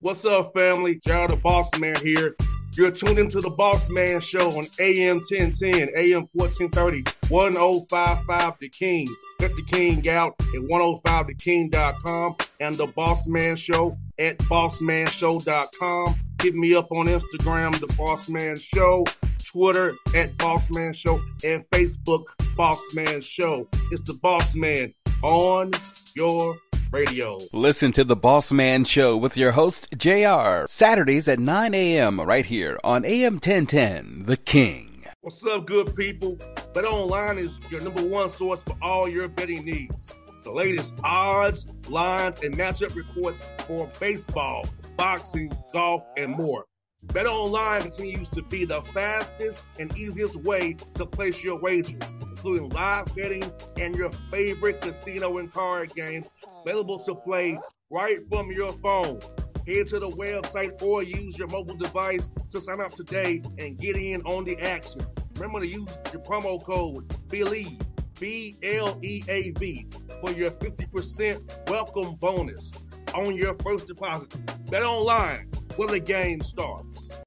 What's up, family? Gerald the Bossman here. You're tuned into the Bossman Show on AM 1010, AM 1430, 1055 The King. Let the King out at 105theking.com and the Bossman Show at bossmanshow.com. Hit me up on Instagram, the Bossman Show, Twitter at Bossman Show, and Facebook, Bossman Show. It's the Bossman on your radio. Listen to the Bossman Show with your host, JR, Saturdays at 9 a.m. right here on AM 1010, The King. What's up, good people? Bet Online is your number one source for all your betting needs. The latest odds, lines, and matchup reports for baseball, boxing, golf, and more. Bet Online continues to be the fastest and easiest way to place your wagers, including live betting and your favorite casino and card games available to play right from your phone. Head to the website or use your mobile device to sign up today and get in on the action. Remember to use your promo code BELIEVE, BLEAV, for your 50% welcome bonus on your first deposit. Bet Online, where the game starts.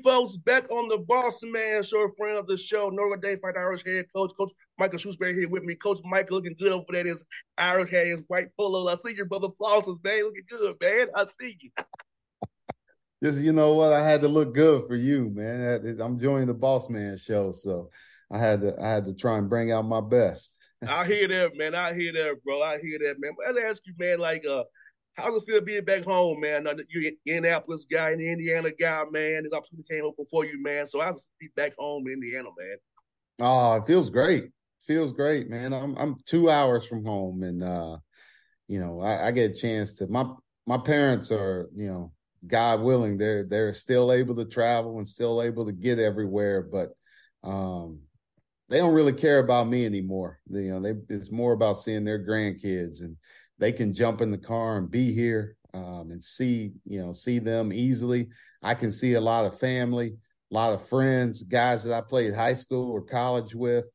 Folks, back on the Bossman Show, friend of the show, Notre Dame Fight Irish head coach, Coach Micah Shrewsberry here with me. Coach Micah looking good over there, his Irish hair, his white polo. I see your brother Flosses, man, looking good, man. I see you. Just, you know what, I had to look good for you, man. I'm joining the Bossman Show, so I had to try and bring out my best. I hear that, man. I hear that, bro. I hear that, man. But I'll ask you, man, how does it feel being back home, man? You're an Indianapolis guy, an Indiana guy, man. The opportunity came up before you, man. So how does it be back home in Indiana, man? Oh, it feels great. Feels great, man. I'm 2 hours from home, and I get a chance to. My parents are, God willing, they're still able to travel and still able to get everywhere, but they don't really care about me anymore. It's more about seeing their grandkids, and they can jump in the car and be here and see them easily. I can see a lot of family, a lot of friends, guys that I played high school or college with,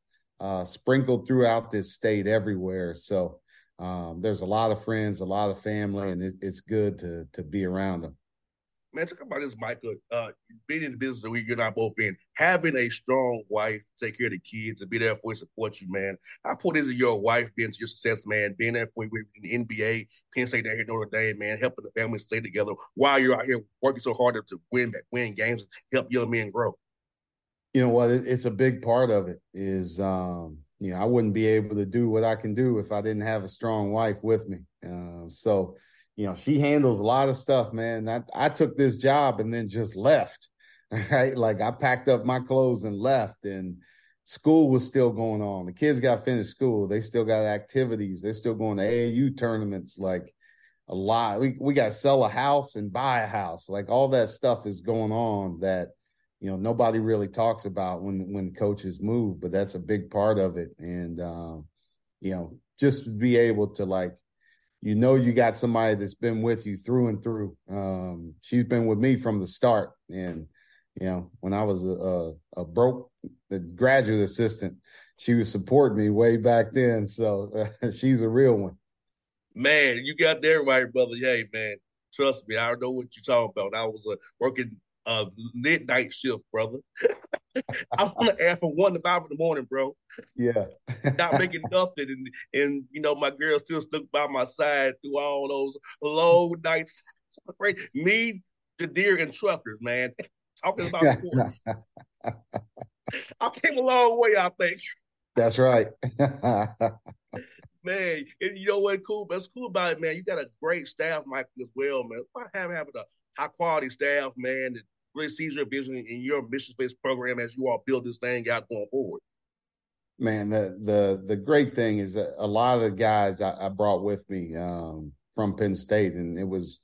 sprinkled throughout this state everywhere. So there's a lot of friends, a lot of family, and it's good to be around them. Man, talk about this, Micah. Being in the business that you and I both in, having a strong wife, take care of the kids, and be there for you, support you, man. How important is it your wife being to your success, man, being there for you in the NBA, Penn State down here in Notre Dame, man, helping the family stay together while you're out here working so hard to win games, help young men grow? You know what? It's a big part of it is, I wouldn't be able to do what I can do if I didn't have a strong wife with me. She handles a lot of stuff, man. I took this job and then just left, right? Like I packed up my clothes and left, and school was still going on. The kids got finished school. They still got activities. They're still going to AAU tournaments, like a lot. We got to sell a house and buy a house. Like all that stuff is going on that, nobody really talks about when coaches move, but that's a big part of it. And, just to be able to you got somebody that's been with you through and through. She's been with me from the start. And, when I was a broke graduate assistant, she was supporting me way back then. So she's a real one. Man, you got that right, brother. Hey, man, trust me, I know what you're talking about. I was working midnight shift, brother. I was on the air from 1 to 5 in the morning, bro. Yeah. Not making nothing. And my girl still stuck by my side through all those long nights. Me, the deer, and truckers, man. Talking about sports. I came a long way, I think. That's right. Man, and you know what? That's cool about it, man. You got a great staff, Mike, as well, man. Having a high quality staff, man, that really sees your vision in your mission-based program as you all build this thing out going forward? Man, the great thing is that a lot of the guys I brought with me from Penn State, and it was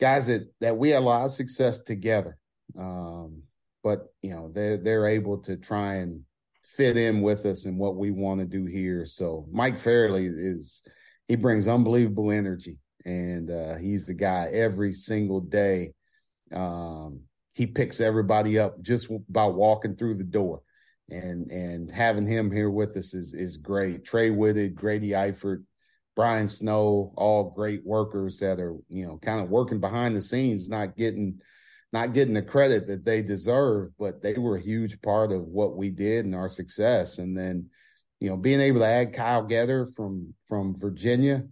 guys that we had a lot of success together. But they're able to try and fit in with us and what we want to do here. So Mike Fairley he brings unbelievable energy, and he's the guy every single day. He picks everybody up just by walking through the door, and having him here with us is great. Trey Whitted, Grady Eifert, Brian Snow, all great workers that are, kind of working behind the scenes, not getting the credit that they deserve, but they were a huge part of what we did and our success. And then, being able to add Kyle Getter from Virginia,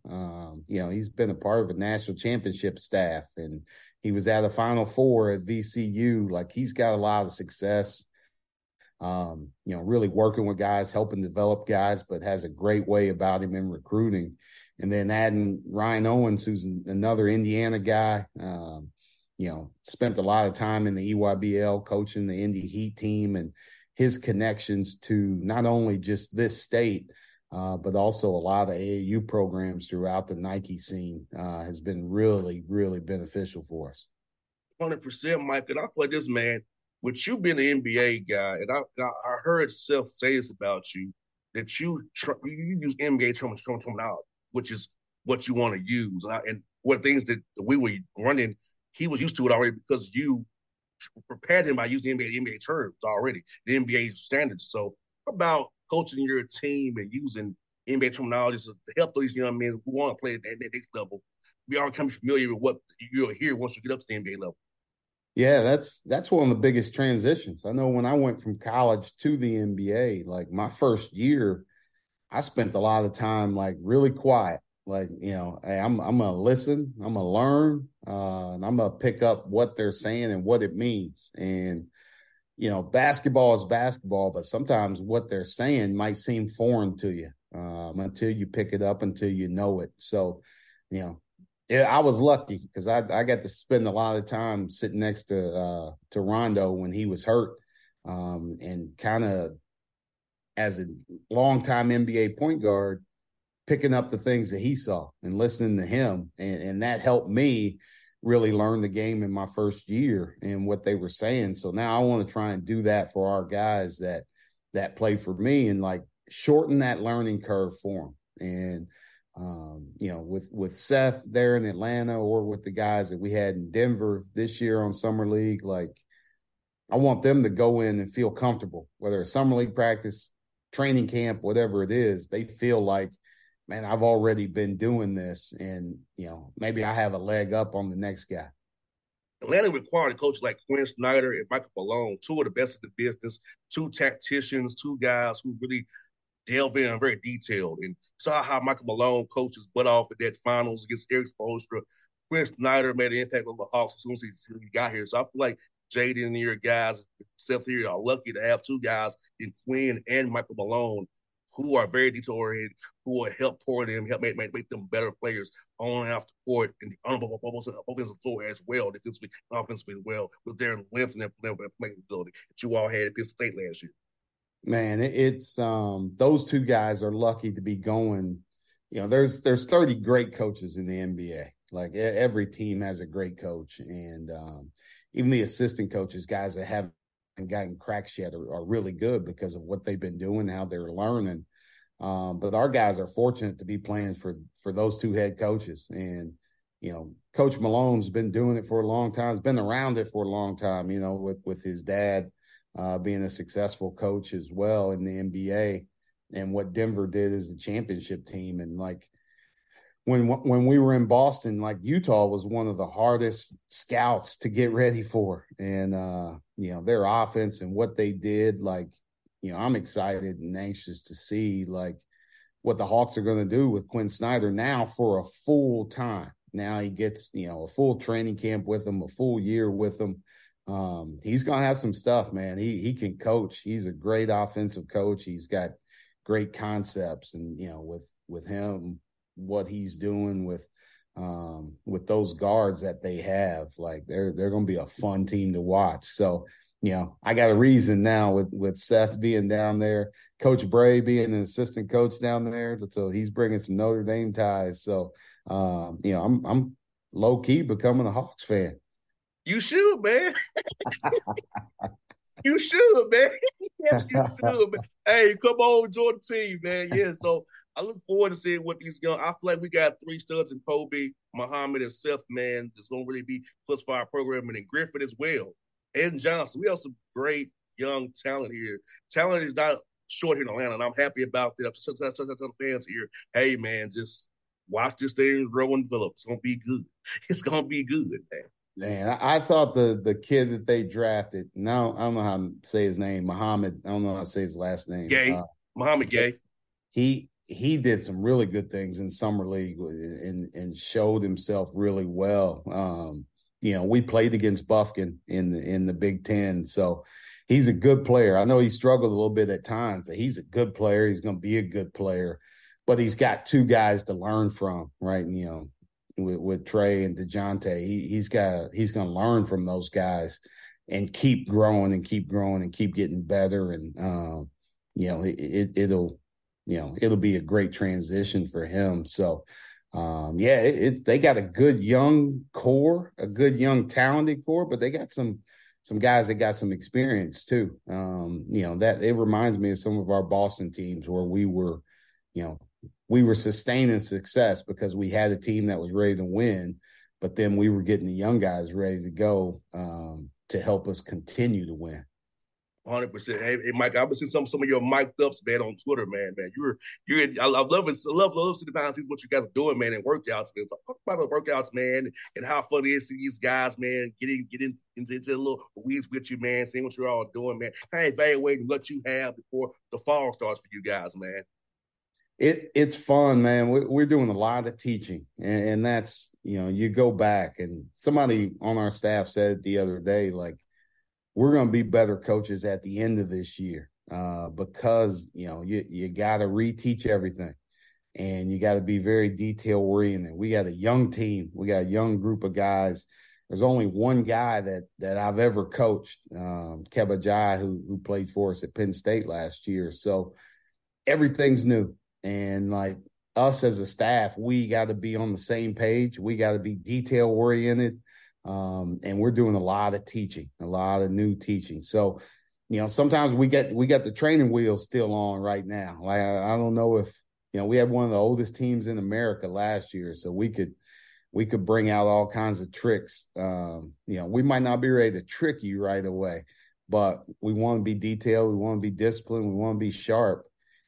he's been a part of a national championship staff, and he was at a Final Four at VCU. Like, he's got a lot of success, really working with guys, helping develop guys, but has a great way about him in recruiting. And then adding Ryan Owens, who's another Indiana guy, spent a lot of time in the EYBL coaching the Indy Heat team, and his connections to not only just this state, but also a lot of AAU programs throughout the Nike scene has been really, really beneficial for us. 100%, Mike. And I feel like this, man, with you being an NBA guy, and I heard Seth say this about you, that you use NBA terminology, which is what you want to use. And what things that we were running, he was used to it already because you prepared him by using NBA terms already, the NBA standards. So about coaching your team and using NBA terminology to help these young men who want to play at that next level, we are becoming familiar with what you'll hear once you get up to the NBA level. Yeah, that's one of the biggest transitions. I know when I went from college to the NBA, like my first year, I spent a lot of time like really quiet. Like, hey, I'm gonna listen, I'm gonna learn, and I'm gonna pick up what they're saying and what it means. And basketball is basketball, but sometimes what they're saying might seem foreign to you until you pick it up, until you know it. So, I was lucky because I got to spend a lot of time sitting next to Rondo when he was hurt, and kind of as a longtime NBA point guard, picking up the things that he saw and listening to him. And that helped me really learn the game in my first year and what they were saying. So now I want to try and do that for our guys that play for me, and like shorten that learning curve for them. And, with Seth there in Atlanta, or with the guys that we had in Denver this year on Summer League, like I want them to go in and feel comfortable, whether it's Summer League practice, training camp, whatever it is. They feel like, man, I've already been doing this, and, maybe I have a leg up on the next guy. Atlanta required a coach like Quinn Snyder and Michael Malone, two of the best in the business, two tacticians, two guys who really delve in and very detailed. And saw how Michael Malone coached his butt off at that finals against Eric Spoelstra. Quinn Snyder made an impact on the Hawks as soon as he got here. So I feel like Jaden and your guys, Seth here, are lucky to have two guys in Quinn and Michael Malone who are very detail-oriented, who will help pour them, help make them better players on and off the court, and on the offensive floor as well, defensively and offensively as well, with their length and their playing ability that you all had at Penn State last year. Man, it's those two guys are lucky to be going. There's 30 great coaches in the NBA. Like every team has a great coach, and even the assistant coaches, guys that haven't gotten cracks yet, are really good because of what they've been doing, how they're learning. But our guys are fortunate to be playing for those two head coaches. And, Coach Malone's been doing it for a long time. He's been around it for a long time, with his dad being a successful coach as well in the NBA, and what Denver did as a championship team. And like when we were in Boston, like Utah was one of the hardest scouts to get ready for. And, their offense and what they did, like, I'm excited and anxious to see like what the Hawks are going to do with Quinn Snyder now for a full time. Now he gets, a full training camp with him, a full year with him. He's going to have some stuff, man. He can coach. He's a great offensive coach. He's got great concepts, and, with him, what he's doing with with those guards that they have. Like they're going to be a fun team to watch. So, I got a reason now with Seth being down there, Coach Bray being an assistant coach down there. So he's bringing some Notre Dame ties. So, I'm low key becoming a Hawks fan. You should, man. You should, man. Yes, you should, man. Hey, come on, join the team, man. Yeah, so I look forward to seeing what these young. I feel like we got three studs in Kobe, Muhammad, and Seth, man. That's gonna really be plus for our program, and then Griffin as well, and Johnson. We have some great young talent here. Talent is not short here in Atlanta, and I'm happy about that. I'm some fans here. Hey, man, just watch this thing grow and develop. It's gonna be good. It's gonna be good, man. Man, I thought the kid that they drafted, now I don't know how to say his name, Muhammad. I don't know how to say his last name. Gay, Muhammad Gay. He did some really good things in summer league and showed himself really well. We played against Buffkin in the Big Ten, so he's a good player. I know he struggled a little bit at times, but he's a good player. He's going to be a good player, but he's got two guys to learn from, right? With Trey and DeJounte, he's going to learn from those guys and keep growing and keep getting better. And, it'll be a great transition for him. So, they got a good young core, a good young talented core, but they got some guys that got some experience too. That it reminds me of some of our Boston teams where we were sustaining success because we had a team that was ready to win, but then we were getting the young guys ready to go to help us continue to win. 100%. Hey, Mike, I've been seeing some of your mic'd ups, man, on Twitter, man. I love it. I love seeing behind the scenes what you guys are doing, man, and workouts, man. Talk about the workouts, man, and how fun it is to see these guys, man, getting into the little weeds with you, man, seeing what you're all doing, man. Kind of evaluating what you have before the fall starts for you guys, man. It's fun, man. We're doing a lot of teaching, and that's, you go back, and somebody on our staff said the other day, like, we're going to be better coaches at the end of this year because, you got to reteach everything, and you got to be very detail oriented. We got a young team. We got a young group of guys. There's only one guy that I've ever coached, Keba Jai, who played for us at Penn State last year. So everything's new. And like us as a staff, we got to be on the same page. We got to be detail oriented. And we're doing a lot of teaching, a lot of new teaching. So, sometimes we got the training wheels still on right now. Like, I don't know if, we had one of the oldest teams in America last year, so we could bring out all kinds of tricks. We might not be ready to trick you right away, but we want to be detailed. We want to be disciplined. We want to be sharp.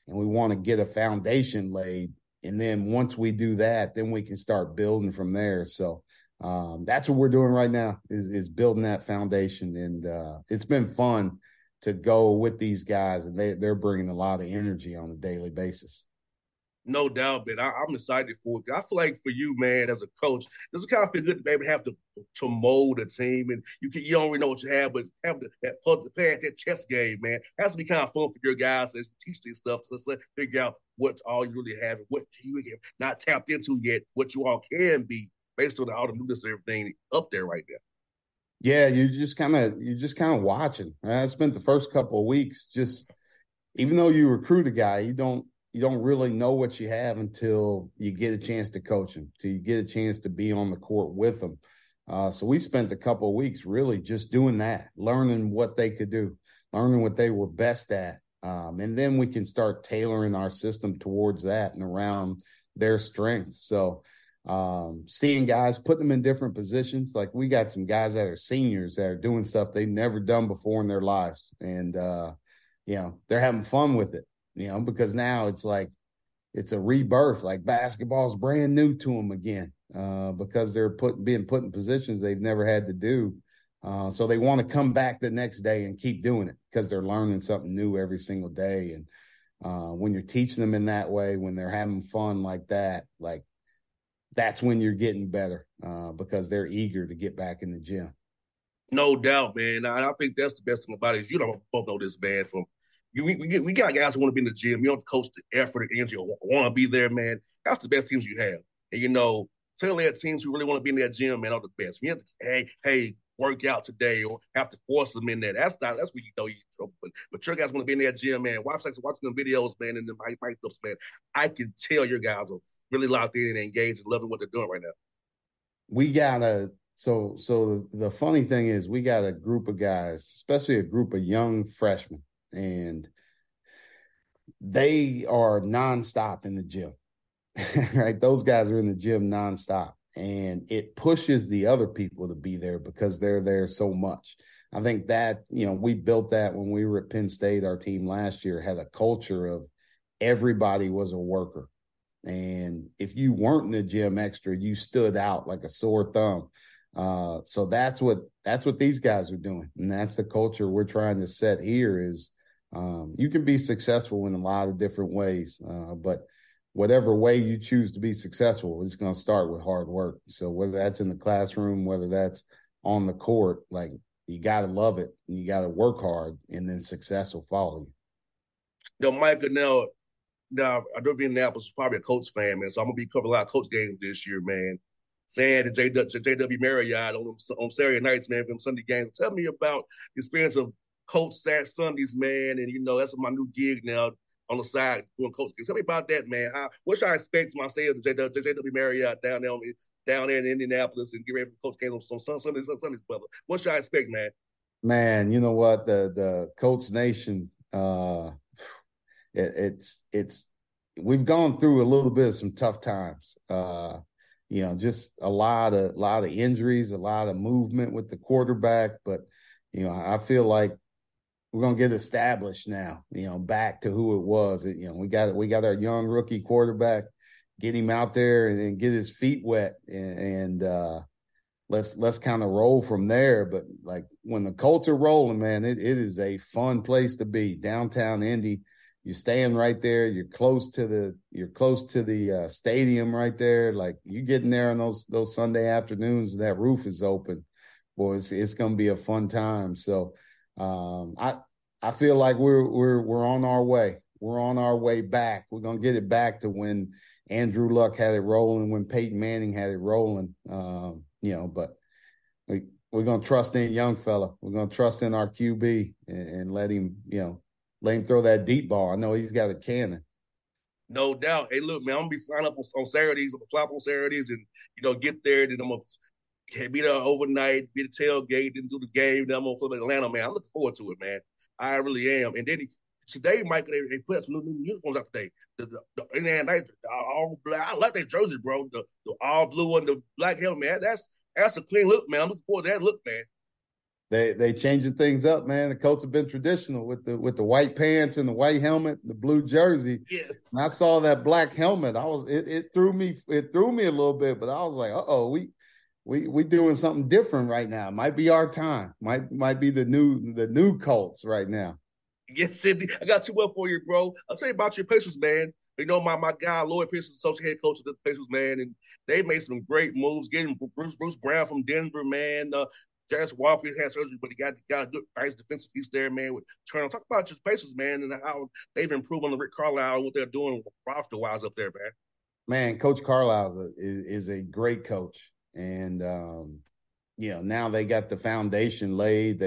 And we want to get a foundation laid. And then once we do that, then we can start building from there. So that's what we're doing right now is building that foundation. And it's been fun to go with these guys, and they're bringing a lot of energy on a daily basis. No doubt, man. I'm excited for it. I feel like for you, man, as a coach, this kind of feel good to maybe have to mold a team, and you don't really know what you have, but have that chess game, man. It has to be kind of fun for your guys as you teach these stuff. So let's figure out what all you really have and what you have not tapped into yet, what you all can be based on all the newness and everything up there right now. Yeah, you're just kind of watching. Right? I spent the first couple of weeks just, even though you recruit a guy, you don't really know what you have until you get a chance to coach him, till you get a chance to be on the court with them. So we spent a couple of weeks really just doing that, learning what they could do, learning what they were best at. And then we can start tailoring our system towards that and around their strengths. So seeing guys, put them in different positions. Like, we got some guys that are seniors that are doing stuff they've never done before in their lives. And, they're having fun with it. Because now it's like it's a rebirth. Like, basketball's brand new to them again because they're being put in positions they've never had to do. So they want to come back the next day and keep doing it because they're learning something new every single day. And when you're teaching them in that way, when they're having fun like that, like, that's when you're getting better because they're eager to get back in the gym. No doubt, man. I think that's the best thing about it is you don't both know this, man, from we got guys who want to be in the gym. You don't coach the effort and energy or want to be there, man. That's the best teams you have. And, tell their teams who really want to be in that gym, man, are the best. You have to, hey, work out today or have to force them in there. That's where you know you're in trouble. But your guys want to be in that gym, man. Watching them videos, man, and the mic ups, man. I can tell your guys are really locked in and engaged and loving what they're doing right now. We got so the funny thing is we got a group of guys, especially a group of young freshmen, and they are nonstop in the gym. Right? Those guys are in the gym nonstop. And it pushes the other people to be there because they're there so much. I think that, we built that when we were at Penn State. Our team last year had a culture of everybody was a worker. And if you weren't in the gym extra, you stood out like a sore thumb. So that's what these guys are doing. And that's the culture we're trying to set here is you can be successful in a lot of different ways. But whatever way you choose to be successful, it's going to start with hard work. So whether that's in the classroom, whether that's on the court, like you got to love it and you got to work hard and then success will follow you. Micah, now I know being Indianapolis is probably a Colts fan, man. So I'm gonna be covering a lot of Colts games this year, man. Saying to JW Marriott on Saturday nights, man, from Sunday games. Tell me about the experience of Colts Sundays, man. And that's my new gig now on the side doing Colts games. Tell me about that, man. What should I expect when I stay at the JW Marriott down there in Indianapolis and get ready for Colts games on Sundays, brother? What should I expect, man? Man, you know what? The Colts Nation, it's we've gone through a little bit of some tough times. Just a lot of injuries, a lot of movement with the quarterback, but I feel like we're gonna get established now. Back to who it was. We got our young rookie quarterback. Get him out there and get his feet wet, and let's kind of roll from there. But like when the Colts are rolling, man, it is a fun place to be. Downtown Indy. You're staying right there. You're close to the stadium right there. Like you getting there on those Sunday afternoons, and that roof is open. Boy, it's going to be a fun time. So I feel like we're on our way. We're on our way back. We're going to get it back to when Andrew Luck had it rolling, when Peyton Manning had it rolling. But we're going to trust in young fella. We're going to trust in our QB and let him throw that deep ball. I know he's got a cannon. No doubt. Hey, look, man, I'm gonna be flying up on Saturdays. I'm gonna fly up on Saturdays and get there. Then I'm gonna be there overnight, be the tailgate, then do the game. Then I'm gonna flip Atlanta, man. I'm looking forward to it, man. I really am. And then today, Mike, they put up some new uniforms out today. The all black. I like that jersey, bro. The all blue and the black helmet, man. That's a clean look, man. I'm looking forward to that look, man. They changing things up, man. The Colts have been traditional with the white pants and the white helmet, the blue jersey. Yes. And I saw that black helmet. It threw me a little bit, but I was like, we doing something different right now. Might be our time. Might be the new Colts right now. Yes, Cindy. I got 2 up for you, bro. I'll tell you about your Pacers, man. My guy Lloyd Pierce, associate head coach of the Pacers, man, and they made some great moves. Getting Bruce Brown from Denver, man. Jarvis Walker had surgery, but he got a good, nice defensive piece there, man. With Turner, talk about your Pacers, man, and how they've improved on the Rick Carlisle and what they're doing roster-wise up there, man. Man, Coach Carlisle is a great coach, and now they got the foundation laid.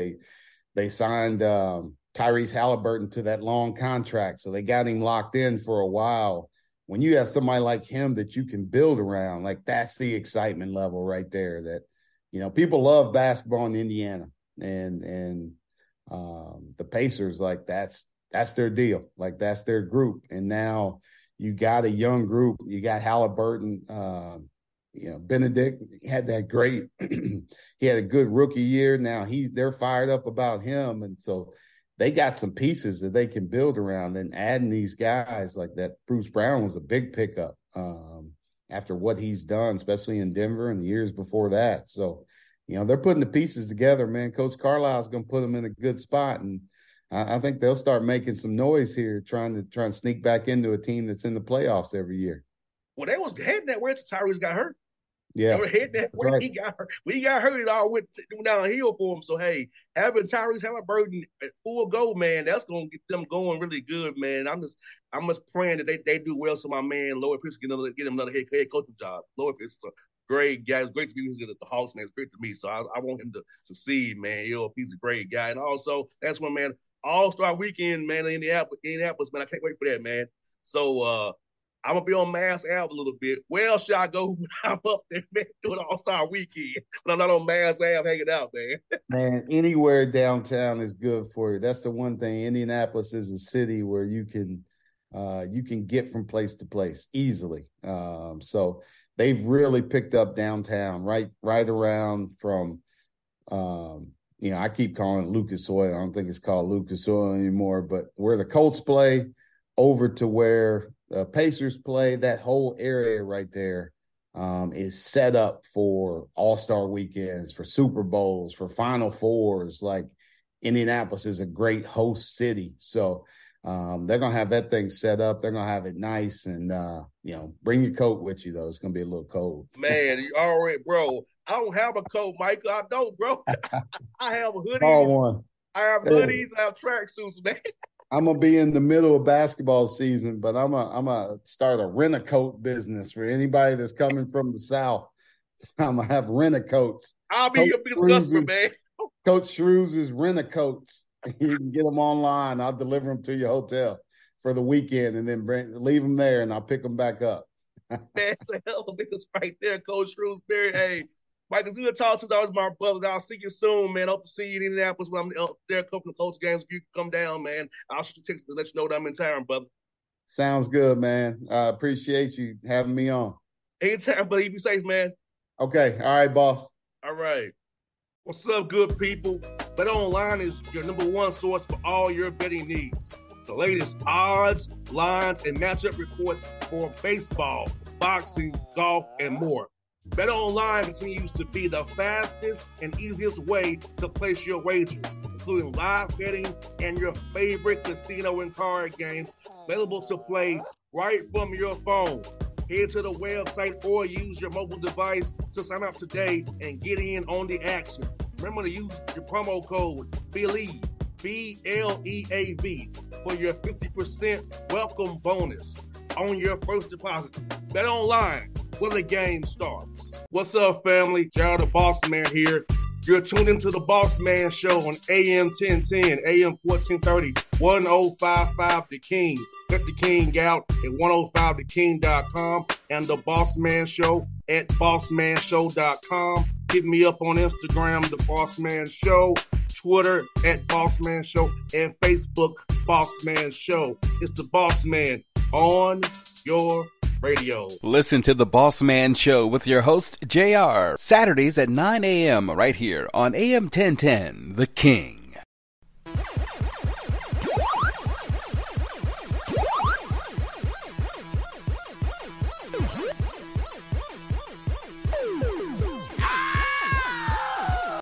They signed Tyrese Halliburton to that long contract, so they got him locked in for a while. When you have somebody like him that you can build around, like that's the excitement level right there. That people love basketball in Indiana, and the Pacers, like that's their deal, like that's their group. And now you got a young group. You got Halliburton. Benedict had that great. He had a good rookie year. Now they're fired up about him, and so they got some pieces that they can build around. And adding these guys like that, Bruce Brown was a big pickup. After what he's done, especially in Denver and the years before that. So, they're putting the pieces together, man. Coach Carlisle is going to put them in a good spot. And I think they'll start making some noise here, trying to sneak back into a team that's in the playoffs every year. Well, they was heading that way until Tyrese got hurt. Yeah. They were heading that way. Right. He got hurt. When he got hurt, it all went downhill for him. So, hey, having Tyrese Halliburton at full go, man, that's going to get them going really good, man. I'm just praying that they do well so my man, Lloyd Pierce, get him another head coaching job. Lloyd Pierce, Great guy. It's great to be with the Hawks, man. It's great to meet. So I want him to succeed, man. He's a great guy. And also, that's one, man, All-Star Weekend, man, in Indianapolis, man. I can't wait for that, man. So I'm going to be on Mass Ave a little bit. Where shall I go when I'm up there, man, doing All-Star Weekend? But I'm not on Mass Ave hanging out, man. Man, anywhere downtown is good for you. That's the one thing. Indianapolis is a city where you can get from place to place easily. So they've really picked up downtown, right around from, I keep calling it Lucas Oil. I don't think it's called Lucas Oil anymore, but where the Colts play over to where the Pacers play, that whole area right there is set up for All-Star weekends, for Super Bowls, for Final Fours. Like, Indianapolis is a great host city. So they're going to have that thing set up. They're going to have it nice. And, bring your coat with you, though. It's going to be a little cold. Man, you already, bro. I don't have a coat, Micah. I don't, bro. I have a hoodie. I have hoodies. I have tracksuits, man. I'm going to be in the middle of basketball season, but I'm going to start a rent-a-coat business for anybody that's coming from the South. I'm going to have rent-a-coats. I'll be your biggest customer, man. Coach Shrews' rent-a-coats. You can get them online. I'll deliver them to your hotel for the weekend and then leave them there, and I'll pick them back up. That's a hell of a business right there, Coach Shrewsberry. Hey, Mike, it's good to talk to you. Always my brother. I'll see you soon, man. Hope to see you in Indianapolis when I'm up there covering the Colts games. If you can come down, man, I'll shoot you a text to let you know that I'm in town, brother. Sounds good, man. I appreciate you having me on. Anytime, buddy. Be safe, man. Okay. All right, boss. All right. What's up, good people? Bet Online is your number one source for all your betting needs. The latest odds, lines, and matchup reports for baseball, boxing, golf, and more. Bet Online continues to be the fastest and easiest way to place your wagers, including live betting and your favorite casino and card games available to play right from your phone. Head to the website or use your mobile device to sign up today and get in on the action. Remember to use your promo code BELIEVE, BLEAV, for your 50% welcome bonus on your first deposit. Bet Online, where the game starts. What's up, family? Jared the Bossman here. You're tuned into the Bossman Show on AM 1010, AM 1430, 1055 The King. Check The King out at 105theking.com and the Bossman Show at bossmanshow.com. Hit me up on Instagram, The Bossman Show, Twitter at Bossman Show, and Facebook, Bossman Show. It's the Bossman on your radio. Listen to the Bossman Show with your host, JR, Saturdays at 9 a.m. right here on AM 1010, The King.